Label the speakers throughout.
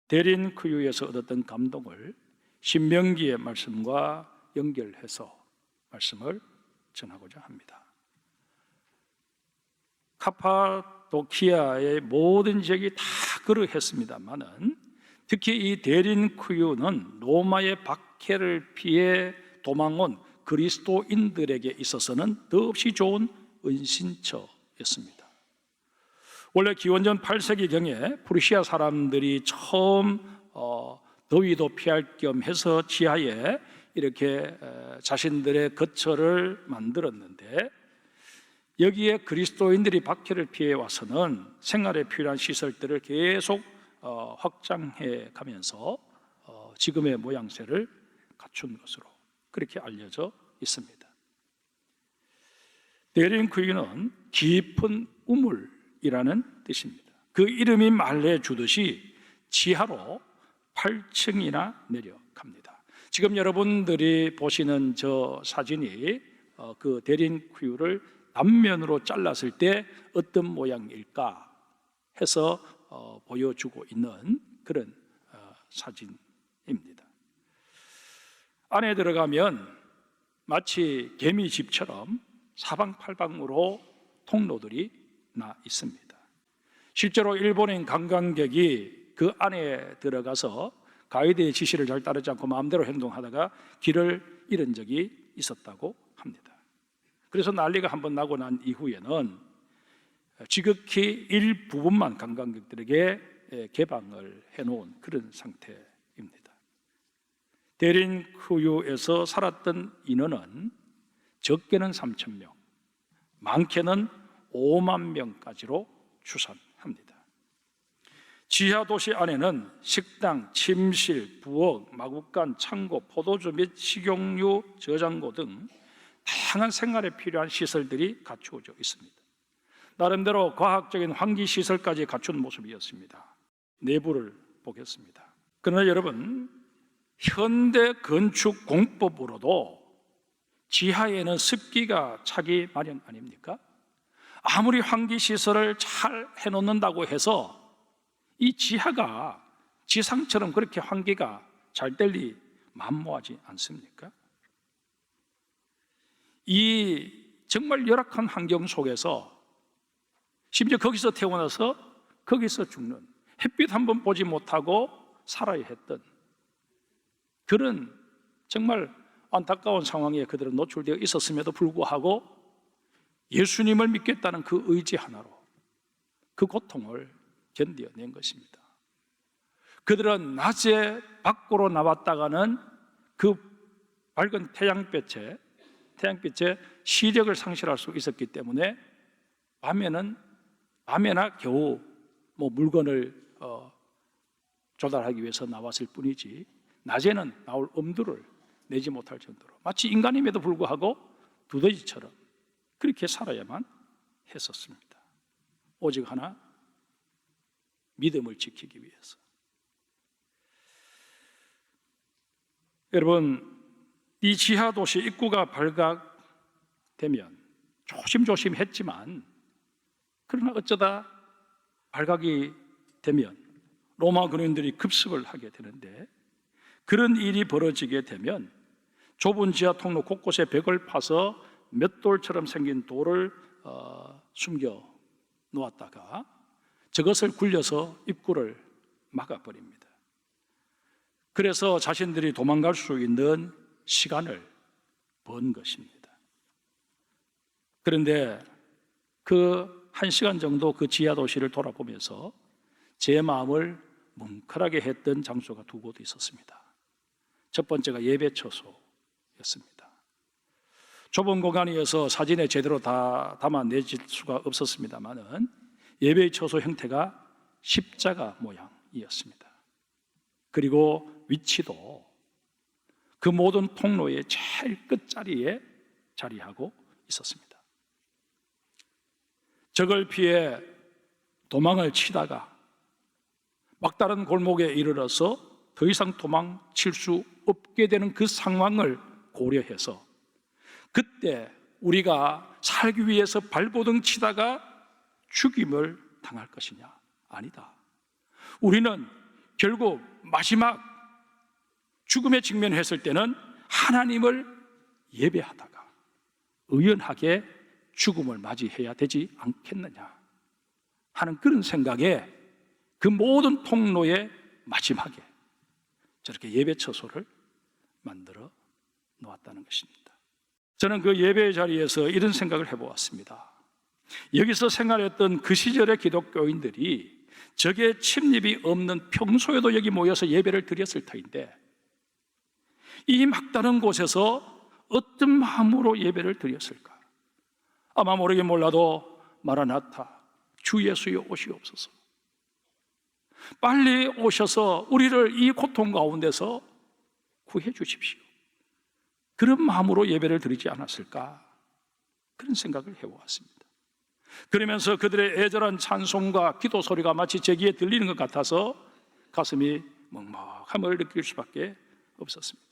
Speaker 1: 대린크유에서 얻었던 감동을 신명기의 말씀과 연결해서 말씀을 전하고자 합니다. 카파도키아의 모든 지역이 다 그러했습니다마는 특히 이 대린크유는 로마의 박해를 피해 도망온 그리스도인들에게 있어서는 더없이 좋은 은신처였습니다. 원래 기원전 8세기경에 프루시아 사람들이 처음 더위도 피할 겸 해서 지하에 이렇게 자신들의 거처를 만들었는데, 여기에 그리스도인들이 박해를 피해 와서는 생활에 필요한 시설들을 계속 확장해 가면서 지금의 모양새를 갖춘 것으로 그렇게 알려져 있습니다. 대린크유는 깊은 우물이라는 뜻입니다. 그 이름이 말해주듯이 지하로 8층이나 내려갑니다. 지금 여러분들이 보시는 저 사진이 그 대린크유를 단면으로 잘랐을 때 어떤 모양일까 해서 보여주고 있는 그런 사진입니다. 안에 들어가면 마치 개미집처럼 사방팔방으로 통로들이 나 있습니다. 실제로 일본인 관광객이 그 안에 들어가서 가이드의 지시를 잘 따르지 않고 마음대로 행동하다가 길을 잃은 적이 있었다고 합니다. 그래서 난리가 한번 나고 난 이후에는 지극히 일부분만 관광객들에게 개방을 해놓은 그런 상태입니다. 대린크유에서 살았던 인원은 적게는 3,000명, 많게는 5만 명까지로 추산합니다. 지하 도시 안에는 식당, 침실, 부엌, 마구간, 창고, 포도주 및 식용유 저장고 등 다양한 생활에 필요한 시설들이 갖추어져 있습니다. 나름대로 과학적인 환기시설까지 갖춘 모습이었습니다. 내부를 보겠습니다. 그러나 여러분, 현대 건축 공법으로도 지하에는 습기가 차기 마련 아닙니까? 아무리 환기시설을 잘 해놓는다고 해서 이 지하가 지상처럼 그렇게 환기가 잘 될 리 만무하지 않습니까? 이 정말 열악한 환경 속에서 심지어 거기서 태어나서 거기서 죽는, 햇빛 한번 보지 못하고 살아야 했던 그런 정말 안타까운 상황에 그들은 노출되어 있었음에도 불구하고 예수님을 믿겠다는 그 의지 하나로 그 고통을 견뎌낸 것입니다. 그들은 낮에 밖으로 나왔다가는 그 밝은 태양빛에 시력을 상실할 수 있었기 때문에 밤에나 겨우 물건을 조달하기 위해서 나왔을 뿐이지 낮에는 나올 엄두를 내지 못할 정도로 마치 인간임에도 불구하고 두더지처럼 그렇게 살아야만 했었습니다. 오직 하나, 믿음을 지키기 위해서. 여러분, 이 지하 도시 입구가 발각되면 조심조심 했지만, 그러나 어쩌다 발각이 되면 로마 군인들이 급습을 하게 되는데, 그런 일이 벌어지게 되면 좁은 지하 통로 곳곳에 벽을 파서 맷돌처럼 생긴 돌을 숨겨 놓았다가 저것을 굴려서 입구를 막아버립니다. 그래서 자신들이 도망갈 수 있는 시간을 번 것입니다. 그런데 그 1시간 정도 그 지하 도시를 돌아보면서 제 마음을 뭉클하게 했던 장소가 두 곳 있었습니다. 첫 번째가 예배처소였습니다. 좁은 공간이어서 사진에 제대로 다 담아내질 수가 없었습니다만은 예배처소 형태가 십자가 모양이었습니다. 그리고 위치도 그 모든 통로의 제일 끝자리에 자리하고 있었습니다. 적을 피해 도망을 치다가 막다른 골목에 이르러서 더 이상 도망칠 수 없게 되는 그 상황을 고려해서 그때 우리가 살기 위해서 발버둥 치다가 죽임을 당할 것이냐? 아니다. 우리는 결국 마지막 죽음에 직면했을 때는 하나님을 예배하다가 의연하게 죽음을 맞이해야 되지 않겠느냐 하는 그런 생각에 그 모든 통로의 마지막에 저렇게 예배 처소를 만들어 놓았다는 것입니다. 저는 그 예배의 자리에서 이런 생각을 해보았습니다. 여기서 생활했던 그 시절의 기독교인들이 적의 침입이 없는 평소에도 여기 모여서 예배를 드렸을 터인데 이 막다른 곳에서 어떤 마음으로 예배를 드렸을까? 아마 모르긴 몰라도 마라나타, 주 예수여 오시옵소서, 빨리 오셔서 우리를 이 고통 가운데서 구해 주십시오, 그런 마음으로 예배를 드리지 않았을까? 그런 생각을 해보았습니다. 그러면서 그들의 애절한 찬송과 기도 소리가 마치 제 귀에 들리는 것 같아서 가슴이 먹먹함을 느낄 수밖에 없었습니다.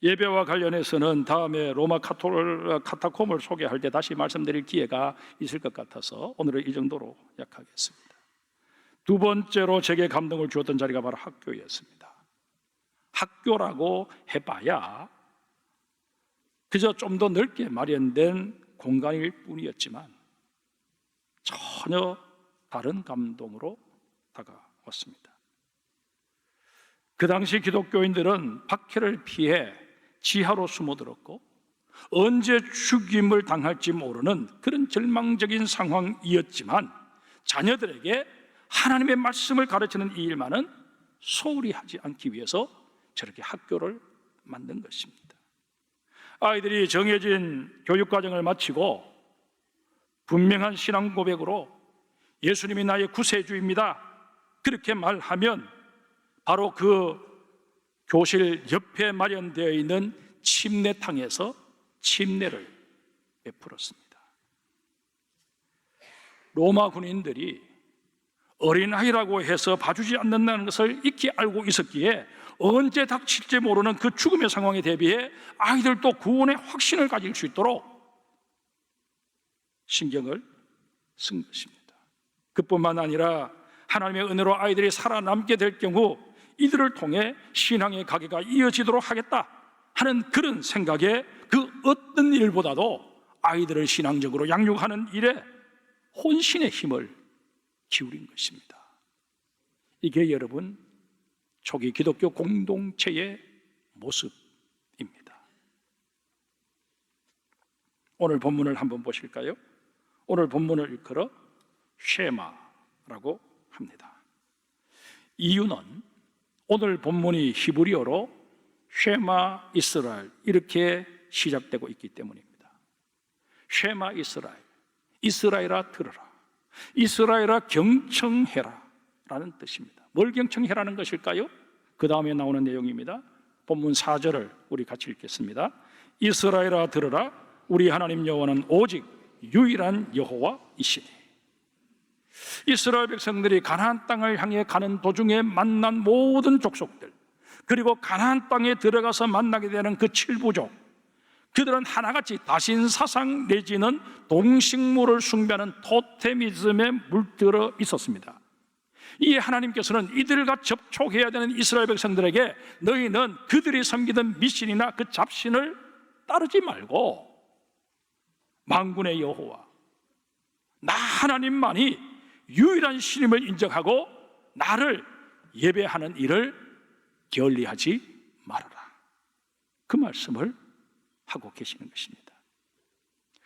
Speaker 1: 예배와 관련해서는 다음에 로마 카타콤을 소개할 때 다시 말씀드릴 기회가 있을 것 같아서 오늘은 이 정도로 약하겠습니다. 두 번째로 제게 감동을 주었던 자리가 바로 학교였습니다. 학교라고 해봐야 그저 좀 더 넓게 마련된 공간일 뿐이었지만 전혀 다른 감동으로 다가왔습니다. 그 당시 기독교인들은 박해를 피해 지하로 숨어들었고 언제 죽임을 당할지 모르는 그런 절망적인 상황이었지만 자녀들에게 하나님의 말씀을 가르치는 이 일만은 소홀히 하지 않기 위해서 저렇게 학교를 만든 것입니다. 아이들이 정해진 교육과정을 마치고 분명한 신앙 고백으로 예수님이 나의 구세주입니다, 그렇게 말하면 바로 그 교실 옆에 마련되어 있는 침례탕에서 침례를 베풀었습니다. 로마 군인들이 어린아이라고 해서 봐주지 않는다는 것을 익히 알고 있었기에 언제 닥칠지 모르는 그 죽음의 상황에 대비해 아이들도 구원의 확신을 가질 수 있도록 신경을 쓴 것입니다. 그뿐만 아니라 하나님의 은혜로 아이들이 살아남게 될 경우 이들을 통해 신앙의 가게가 이어지도록 하겠다 하는 그런 생각에 그 어떤 일보다도 아이들을 신앙적으로 양육하는 일에 혼신의 힘을 기울인 것입니다. 이게 여러분 초기 기독교 공동체의 모습입니다. 오늘 본문을 한번 보실까요? 오늘 본문을 일컬어 쉐마라고 합니다. 이유는 오늘 본문이 히브리어로 쉐마 이스라엘 이렇게 시작되고 있기 때문입니다. 쉐마 이스라엘, 이스라엘아 들으라, 이스라엘아 경청해라 라는 뜻입니다. 뭘 경청해라는 것일까요? 그 다음에 나오는 내용입니다. 본문 4절을 우리 같이 읽겠습니다. 이스라엘아 들으라, 우리 하나님 여호와는 오직 유일한 여호와이시니. 이스라엘 백성들이 가나안 땅을 향해 가는 도중에 만난 모든 족속들, 그리고 가나안 땅에 들어가서 만나게 되는 그 7부족, 그들은 하나같이 다신사상 내지는 동식물을 숭배하는 토테미즘에 물들어 있었습니다. 이 하나님께서는 이들과 접촉해야 되는 이스라엘 백성들에게 너희는 그들이 섬기던 미신이나 그 잡신을 따르지 말고 만군의 여호와 나 하나님만이 유일한 신임을 인정하고 나를 예배하는 일을 게을리하지 말아라, 그 말씀을 하고 계시는 것입니다.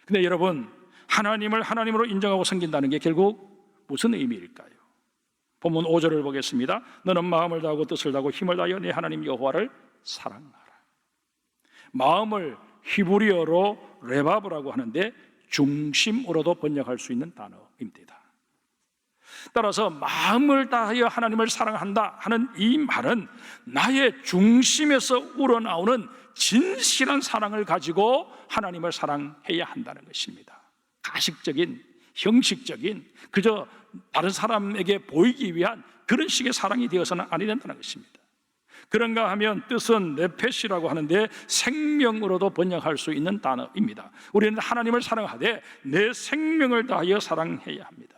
Speaker 1: 근데 여러분, 하나님을 하나님으로 인정하고 섬긴다는 게 결국 무슨 의미일까요? 본문 5절을 보겠습니다. 너는 마음을 다하고 뜻을 다하고 힘을 다하여 네 하나님 여호와를 사랑하라. 마음을 히브리어로 레바브라고 하는데 중심으로도 번역할 수 있는 단어입니다. 따라서 마음을 다하여 하나님을 사랑한다 하는 이 말은 나의 중심에서 우러나오는 진실한 사랑을 가지고 하나님을 사랑해야 한다는 것입니다. 가식적인, 형식적인, 그저 다른 사람에게 보이기 위한 그런 식의 사랑이 되어서는 아니 된다는 것입니다. 그런가 하면 뜻은 네페시라고 하는데 생명으로도 번역할 수 있는 단어입니다. 우리는 하나님을 사랑하되 내 생명을 다하여 사랑해야 합니다.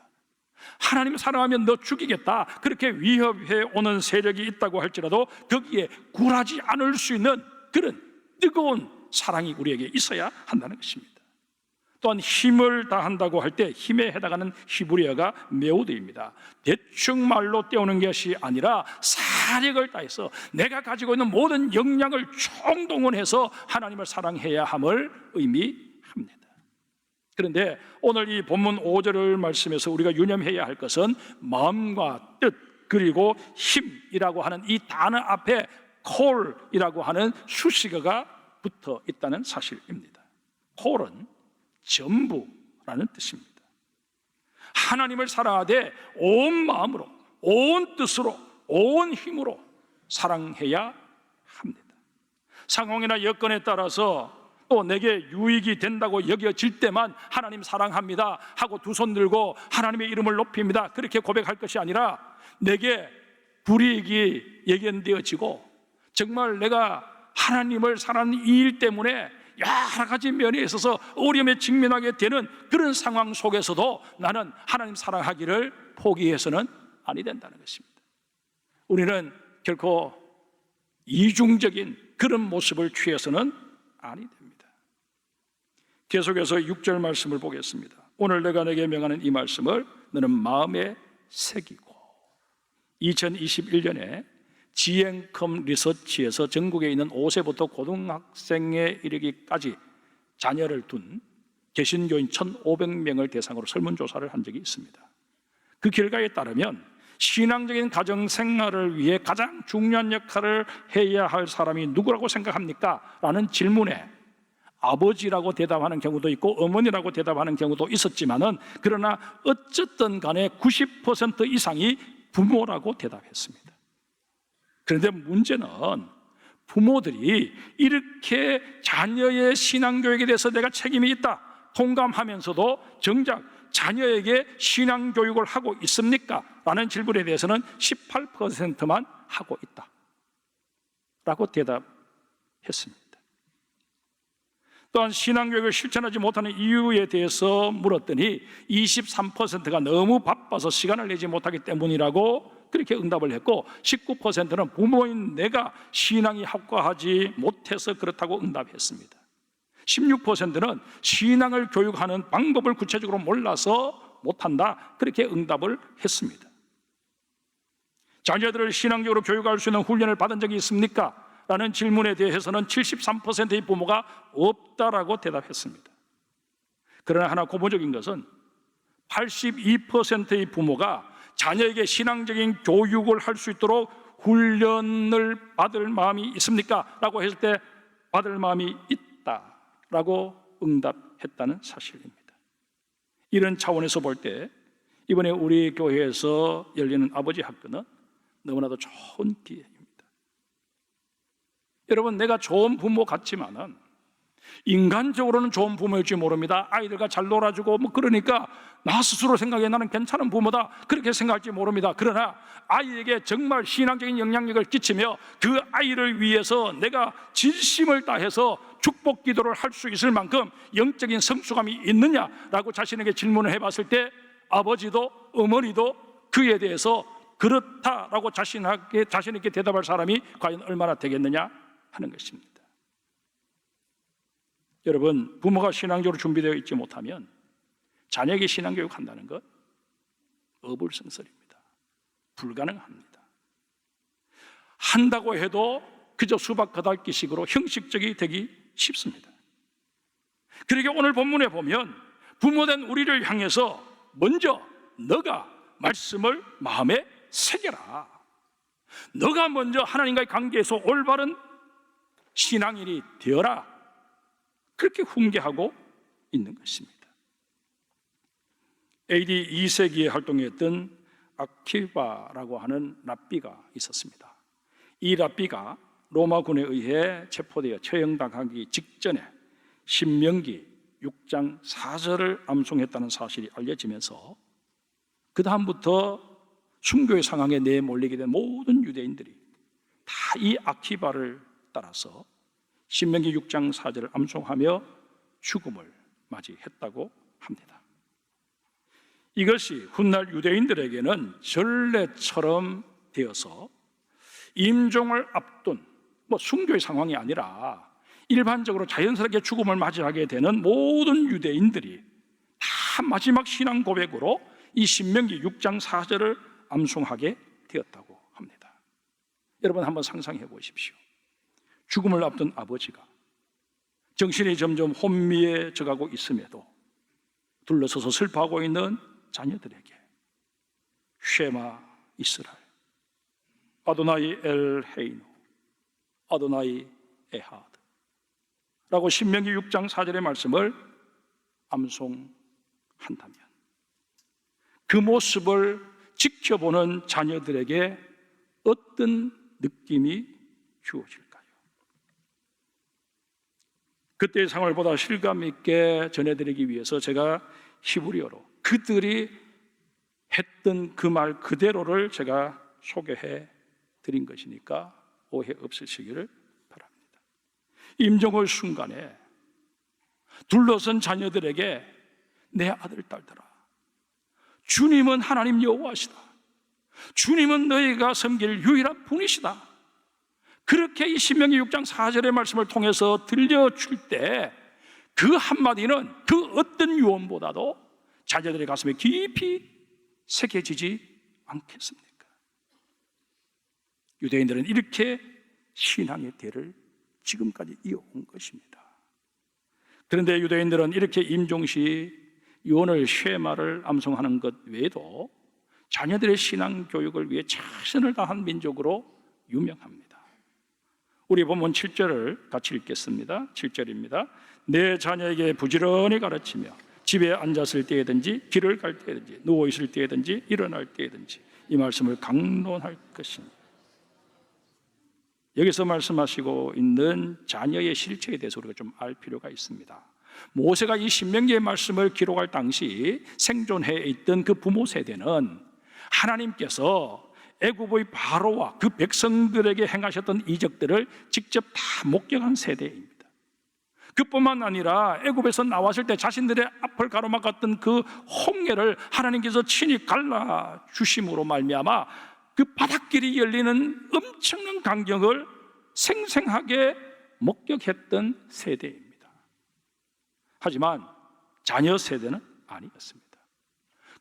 Speaker 1: 하나님 사랑하면 너 죽이겠다, 그렇게 위협해 오는 세력이 있다고 할지라도 거기에 굴하지 않을 수 있는 그런 뜨거운 사랑이 우리에게 있어야 한다는 것입니다. 또한 힘을 다한다고 할 때 힘에 해당하는 히브리어가 메오드입니다. 대충 말로 때우는 것이 아니라 사력을 다해서 내가 가지고 있는 모든 역량을 총동원해서 하나님을 사랑해야 함을 의미합니다. 그런데 오늘 이 본문 5절 말씀에서 우리가 유념해야 할 것은 마음과 뜻 그리고 힘이라고 하는 이 단어 앞에 콜이라고 하는 수식어가 붙어 있다는 사실입니다. 콜은 전부라는 뜻입니다. 하나님을 사랑하되 온 마음으로, 온 뜻으로, 온 힘으로 사랑해야 합니다. 상황이나 여건에 따라서 또 내게 유익이 된다고 여겨질 때만 하나님 사랑합니다 하고 두 손 들고 하나님의 이름을 높입니다 그렇게 고백할 것이 아니라, 내게 불이익이 예견되어지고 정말 내가 하나님을 사랑하는 이 일 때문에 여러 가지 면에 있어서 어려움에 직면하게 되는 그런 상황 속에서도 나는 하나님 사랑하기를 포기해서는 아니 된다는 것입니다. 우리는 결코 이중적인 그런 모습을 취해서는 아니 됩니다. 계속해서 6절 말씀을 보겠습니다. 오늘 내가 내게 명하는 이 말씀을 너는 마음에 새기고. 2021년에 지앤컴 리서치에서 전국에 있는 5세부터 고등학생에 이르기까지 자녀를 둔 개신교인 1,500명을 대상으로 설문조사를 한 적이 있습니다. 그 결과에 따르면 신앙적인 가정 생활을 위해 가장 중요한 역할을 해야 할 사람이 누구라고 생각합니까? 라는 질문에 아버지라고 대답하는 경우도 있고 어머니라고 대답하는 경우도 있었지만은, 그러나 어쨌든 간에 90% 이상이 부모라고 대답했습니다. 그런데 문제는 부모들이 이렇게 자녀의 신앙교육에 대해서 내가 책임이 있다 통감하면서도 정작 자녀에게 신앙교육을 하고 있습니까? 라는 질문에 대해서는 18%만 하고 있다 라고 대답했습니다. 또한 신앙교육을 실천하지 못하는 이유에 대해서 물었더니 23%가 너무 바빠서 시간을 내지 못하기 때문이라고 그렇게 응답을 했고, 19%는 부모인 내가 신앙이 확고하지 못해서 그렇다고 응답했습니다. 16%는 신앙을 교육하는 방법을 구체적으로 몰라서 못한다 그렇게 응답을 했습니다. 자녀들을 신앙적으로 교육할 수 있는 훈련을 받은 적이 있습니까? 라는 질문에 대해서는 73%의 부모가 없다라고 대답했습니다. 그러나 하나 고무적인 것은 82%의 부모가 자녀에게 신앙적인 교육을 할 수 있도록 훈련을 받을 마음이 있습니까? 라고 했을 때 받을 마음이 있다라고 응답했다는 사실입니다. 이런 차원에서 볼 때 이번에 우리 교회에서 열리는 아버지 학교는 너무나도 좋은 기회입니다. 여러분, 내가 좋은 부모 같지만은 인간적으로는 좋은 부모일지 모릅니다. 아이들과 잘 놀아주고 그러니까 나 스스로 생각해 나는 괜찮은 부모다 그렇게 생각할지 모릅니다. 그러나 아이에게 정말 신앙적인 영향력을 끼치며 그 아이를 위해서 내가 진심을 다해서 축복 기도를 할 수 있을 만큼 영적인 성숙함이 있느냐라고 자신에게 질문을 해봤을 때 아버지도 어머니도 그에 대해서 그렇다라고 자신 있게 대답할 사람이 과연 얼마나 되겠느냐 하는 것입니다. 여러분, 부모가 신앙적으로 준비되어 있지 못하면 자녀에게 신앙교육 한다는 것 어불성설입니다. 불가능합니다. 한다고 해도 그저 수박 거달기식으로 형식적이 되기 쉽습니다. 그러게 오늘 본문에 보면 부모된 우리를 향해서 먼저 너가 말씀을 마음에 새겨라, 너가 먼저 하나님과의 관계에서 올바른 신앙인이 되어라, 그렇게 훈계하고 있는 것입니다. AD 2세기에 활동했던 아키바라고 하는 랍비가 있었습니다. 이 랍비가 로마군에 의해 체포되어 처형당하기 직전에 신명기 6장 4절을 암송했다는 사실이 알려지면서 그 다음부터 순교의 상황에 내몰리게 된 모든 유대인들이 다 이 아키바를 따라서 신명기 6장 4절을 암송하며 죽음을 맞이했다고 합니다. 이것이 훗날 유대인들에게는 전례처럼 되어서 임종을 앞둔 숭교의 상황이 아니라 일반적으로 자연스럽게 죽음을 맞이하게 되는 모든 유대인들이 다 마지막 신앙 고백으로 이 신명기 6장 4절을 암송하게 되었다고 합니다. 여러분 한번 상상해 보십시오. 죽음을 앞둔 아버지가 정신이 점점 혼미해져가고 있음에도 둘러서서 슬퍼하고 있는 자녀들에게 쉐마 이스라엘, 아도나이 엘 헤이노, 아도나이 에하드 라고 신명기 6장 4절의 말씀을 암송한다면 그 모습을 지켜보는 자녀들에게 어떤 느낌이 주어질까요? 그때의 상황을 보다 실감 있게 전해드리기 위해서 제가 히브리어로 그들이 했던 그 말 그대로를 제가 소개해 드린 것이니까 오해 없으시기를 바랍니다. 임종의 순간에 둘러선 자녀들에게 내 아들 딸들아, 주님은 하나님 여호와시다. 주님은 너희가 섬길 유일한 분이시다. 그렇게 이 신명기 6장 4절의 말씀을 통해서 들려줄 때 그 한마디는 그 어떤 유언보다도 자녀들의 가슴에 깊이 새겨지지 않겠습니까? 유대인들은 이렇게 신앙의 대를 지금까지 이어온 것입니다. 그런데 유대인들은 이렇게 임종시 유언을 쉐마를 암송하는 것 외에도 자녀들의 신앙 교육을 위해 최선을 다한 민족으로 유명합니다. 우리 본문 7절을 같이 읽겠습니다. 7절입니다. 내 자녀에게 부지런히 가르치며 집에 앉았을 때든지 길을 갈 때든지 누워있을 때든지 일어날 때든지 이 말씀을 강론할 것입니다. 여기서 말씀하시고 있는 자녀의 실체에 대해서 우리가 좀 알 필요가 있습니다. 모세가 이 신명기의 말씀을 기록할 당시 생존해 있던 그 부모 세대는 하나님께서 애굽의 바로와 그 백성들에게 행하셨던 이적들을 직접 다 목격한 세대입니다. 그뿐만 아니라 애굽에서 나왔을 때 자신들의 앞을 가로막았던 그 홍해를 하나님께서 친히 갈라 주심으로 말미암아 그 바닷길이 열리는 엄청난 광경을 생생하게 목격했던 세대입니다. 하지만 자녀 세대는 아니었습니다.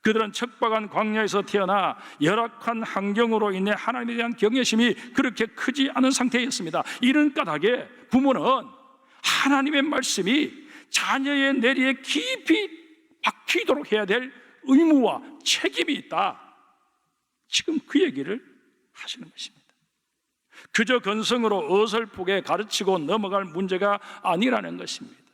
Speaker 1: 그들은 척박한 광야에서 태어나 열악한 환경으로 인해 하나님에 대한 경외심이 그렇게 크지 않은 상태였습니다. 이런 까닭에 부모는 하나님의 말씀이 자녀의 내리에 깊이 박히도록 해야 될 의무와 책임이 있다. 지금 그 얘기를 하시는 것입니다. 그저 건성으로 어설프게 가르치고 넘어갈 문제가 아니라는 것입니다.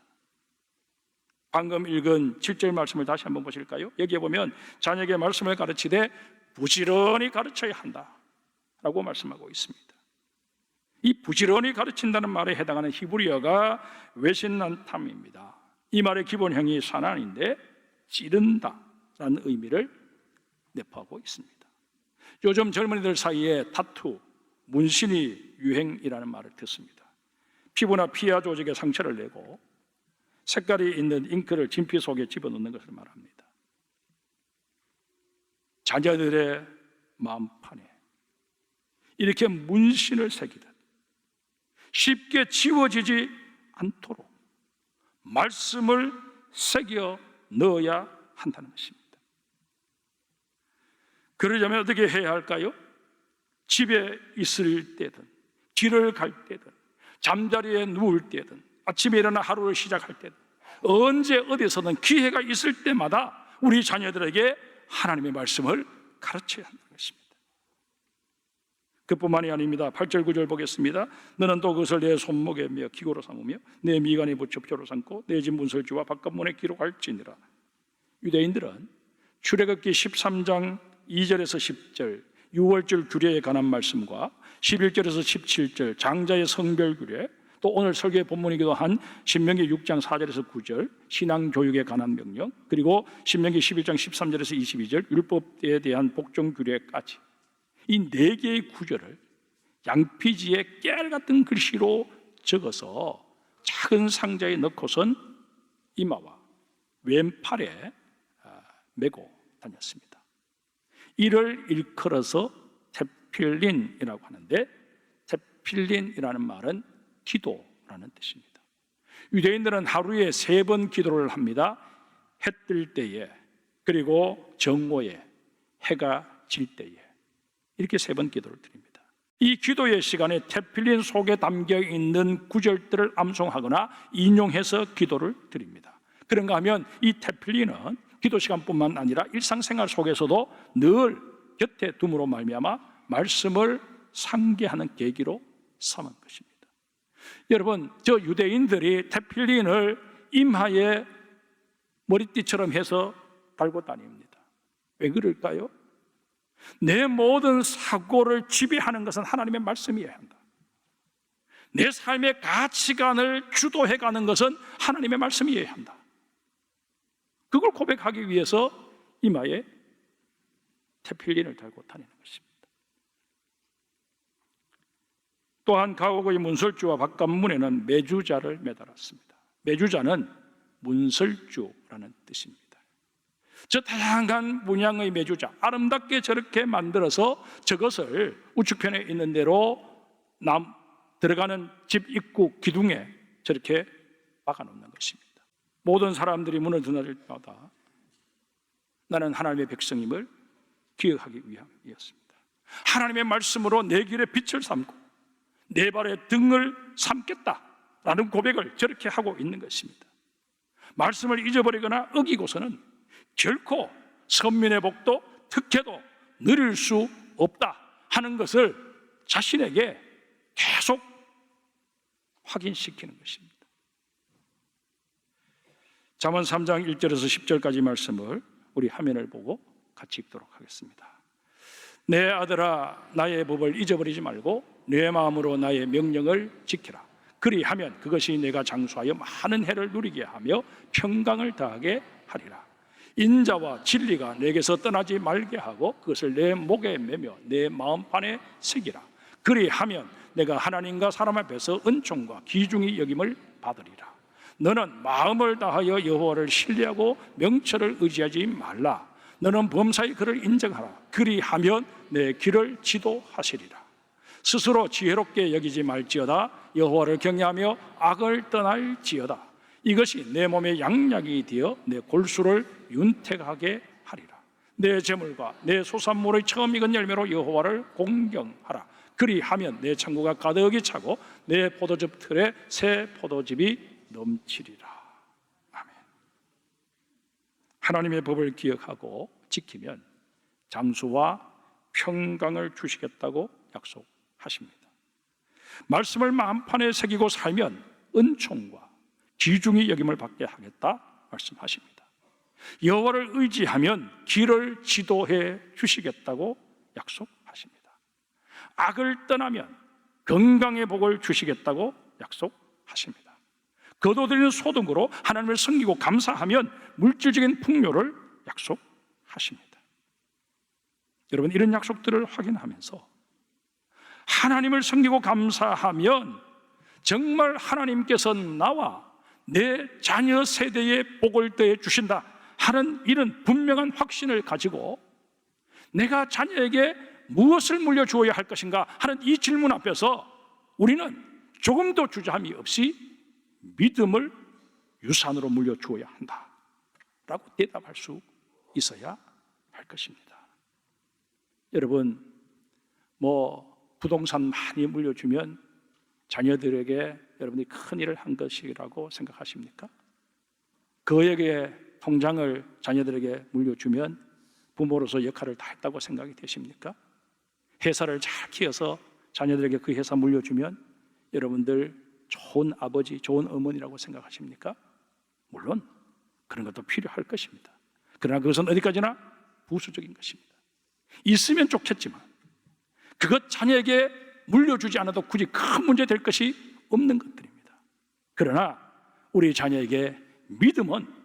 Speaker 1: 방금 읽은 7절 말씀을 다시 한번 보실까요? 여기에 보면 자녀에게 말씀을 가르치되 부지런히 가르쳐야 한다라고 말씀하고 있습니다. 이 부지런히 가르친다는 말에 해당하는 히브리어가 외신난탐입니다. 이 말의 기본형이 산안인데 찌른다라는 의미를 내포하고 있습니다. 요즘 젊은이들 사이에 타투, 문신이 유행이라는 말을 듣습니다. 피부나 피하 조직에 상처를 내고 색깔이 있는 잉크를 진피 속에 집어넣는 것을 말합니다. 자녀들의 마음판에 이렇게 문신을 새기듯 쉽게 지워지지 않도록 말씀을 새겨 넣어야 한다는 것입니다. 그러려면 어떻게 해야 할까요? 집에 있을 때든 길을 갈 때든 잠자리에 누울 때든 아침에 일어나 하루를 시작할 때든 언제 어디서든 기회가 있을 때마다 우리 자녀들에게 하나님의 말씀을 가르쳐야 한다는 것입니다. 그뿐만이 아닙니다. 8절 9절 보겠습니다. 너는 또 그것을 내 손목에 메어 기고로 삼으며 내 미간에 붙여 표로 삼고 내 집 문설주와 바깥문에 기록할지니라. 유대인들은 출애굽기 13장 2절에서 10절 유월절 규례에 관한 말씀과 11절에서 17절 장자의 성별 규례, 또 오늘 설교의 본문이기도 한 신명기 6장 4절에서 9절 신앙교육에 관한 명령, 그리고 신명기 11장 13절에서 22절 율법에 대한 복종 규례까지 이 4개의 구절을 양피지에 깨알 같은 글씨로 적어서 작은 상자에 넣고선 이마와 왼팔에 메고 다녔습니다. 이를 일컬어서 테필린이라고 하는데, 테필린이라는 말은 기도라는 뜻입니다. 유대인들은 하루에 3번 기도를 합니다. 해 뜰 때에, 그리고 정오에, 해가 질 때에, 이렇게 3번 기도를 드립니다. 이 기도의 시간에 테필린 속에 담겨 있는 구절들을 암송하거나 인용해서 기도를 드립니다. 그런가 하면 이 테필린은 기도 시간뿐만 아니라 일상생활 속에서도 늘 곁에 둠으로 말미암아 말씀을 상기하는 계기로 삼은 것입니다. 여러분, 저 유대인들이 테필린을 임하에 머리띠처럼 해서 달고 다닙니다. 왜 그럴까요? 내 모든 사고를 지배하는 것은 하나님의 말씀이어야 한다. 내 삶의 가치관을 주도해가는 것은 하나님의 말씀이어야 한다. 그걸 고백하기 위해서 이마에 테필린을 달고 다니는 것입니다. 또한 가옥의 문설주와 바깥문에는 매주자를 매달았습니다. 매주자는 문설주라는 뜻입니다. 저 다양한 문양의 매주자, 아름답게 저렇게 만들어서 저것을 우측편에 있는 대로 들어가는 집 입구 기둥에 저렇게 박아놓는 것입니다. 모든 사람들이 문을 드나들 때마다 나는 하나님의 백성임을 기억하기 위함이었습니다. 하나님의 말씀으로 내 길에 빛을 삼고 내 발에 등을 삼겠다라는 고백을 저렇게 하고 있는 것입니다. 말씀을 잊어버리거나 어기고서는 결코 선민의 복도, 특혜도 누릴 수 없다 하는 것을 자신에게 계속 확인시키는 것입니다. 잠언 3장 1절에서 10절까지 말씀을 우리 화면을 보고 같이 읽도록 하겠습니다. 내 아들아, 나의 법을 잊어버리지 말고 내 마음으로 나의 명령을 지키라. 그리하면 그것이 내가 장수하여 많은 해를 누리게 하며 평강을 더하게 하리라. 인자와 진리가 내게서 떠나지 말게 하고 그것을 내 목에 매며 내 마음판에 새기라. 그리하면 내가 하나님과 사람 앞에서 은총과 귀중히 여김을 받으리라. 너는 마음을 다하여 여호와를 신뢰하고 명철을 의지하지 말라. 너는 범사의 그를 인정하라. 그리하면 내 길을 지도하시리라. 스스로 지혜롭게 여기지 말지어다. 여호와를 경외하며 악을 떠날지어다. 이것이 내 몸의 양약이 되어 내 골수를 윤택하게 하리라. 내 재물과 내 소산물의 처음 익은 열매로 여호와를 공경하라. 그리하면 내 창고가 가득히 차고 내 포도즙 틀에 새 포도즙이 넘치리라. 아멘. 하나님의 법을 기억하고 지키면 장수와 평강을 주시겠다고 약속하십니다. 말씀을 마음판에 새기고 살면 은총과 귀중히 여김을 받게 하겠다 말씀하십니다. 여호와를 의지하면 길을 지도해 주시겠다고 약속하십니다. 악을 떠나면 건강의 복을 주시겠다고 약속하십니다. 거둬들이는 소득으로 하나님을 섬기고 감사하면 물질적인 풍요를 약속하십니다. 여러분, 이런 약속들을 확인하면서 하나님을 섬기고 감사하면 정말 하나님께서 나와 내 자녀 세대에 복을 더해 주신다 하는 이런 분명한 확신을 가지고 내가 자녀에게 무엇을 물려주어야 할 것인가 하는 이 질문 앞에서 우리는 조금도 주저함이 없이 믿음을 유산으로 물려주어야 한다라고 대답할 수 있어야 할 것입니다. 여러분, 부동산 많이 물려주면 자녀들에게 여러분이 큰 일을 한 것이라고 생각하십니까? 거액의 통장을 자녀들에게 물려주면 부모로서 역할을 다 했다고 생각이 되십니까? 회사를 잘 키워서 자녀들에게 그 회사 물려주면 여러분들 좋은 아버지, 좋은 어머니라고 생각하십니까? 물론 그런 것도 필요할 것입니다. 그러나 그것은 어디까지나 부수적인 것입니다. 있으면 좋겠지만 그것 자녀에게 물려주지 않아도 굳이 큰 문제 될 것이 없는 것들입니다. 그러나 우리 자녀에게 믿음은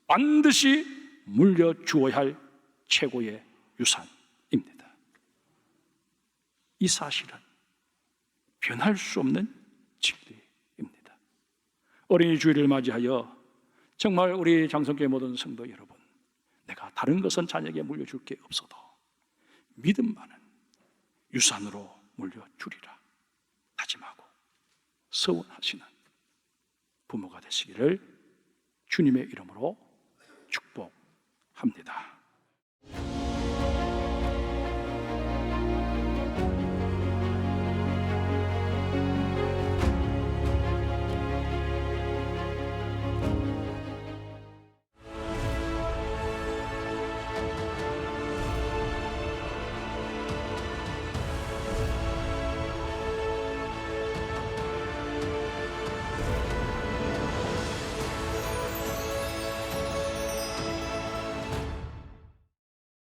Speaker 1: 반드시 물려주어야 할 최고의 유산입니다. 이 사실은 변할 수 없는 진리입니다. 어린이 주일을 맞이하여 정말 우리 장성교회 모든 성도 여러분, 내가 다른 것은 자녀에게 물려줄 게 없어도 믿음만은 유산으로 물려주리라 다짐하고 서원하시는 부모가 되시기를 주님의 이름으로 축복합니다.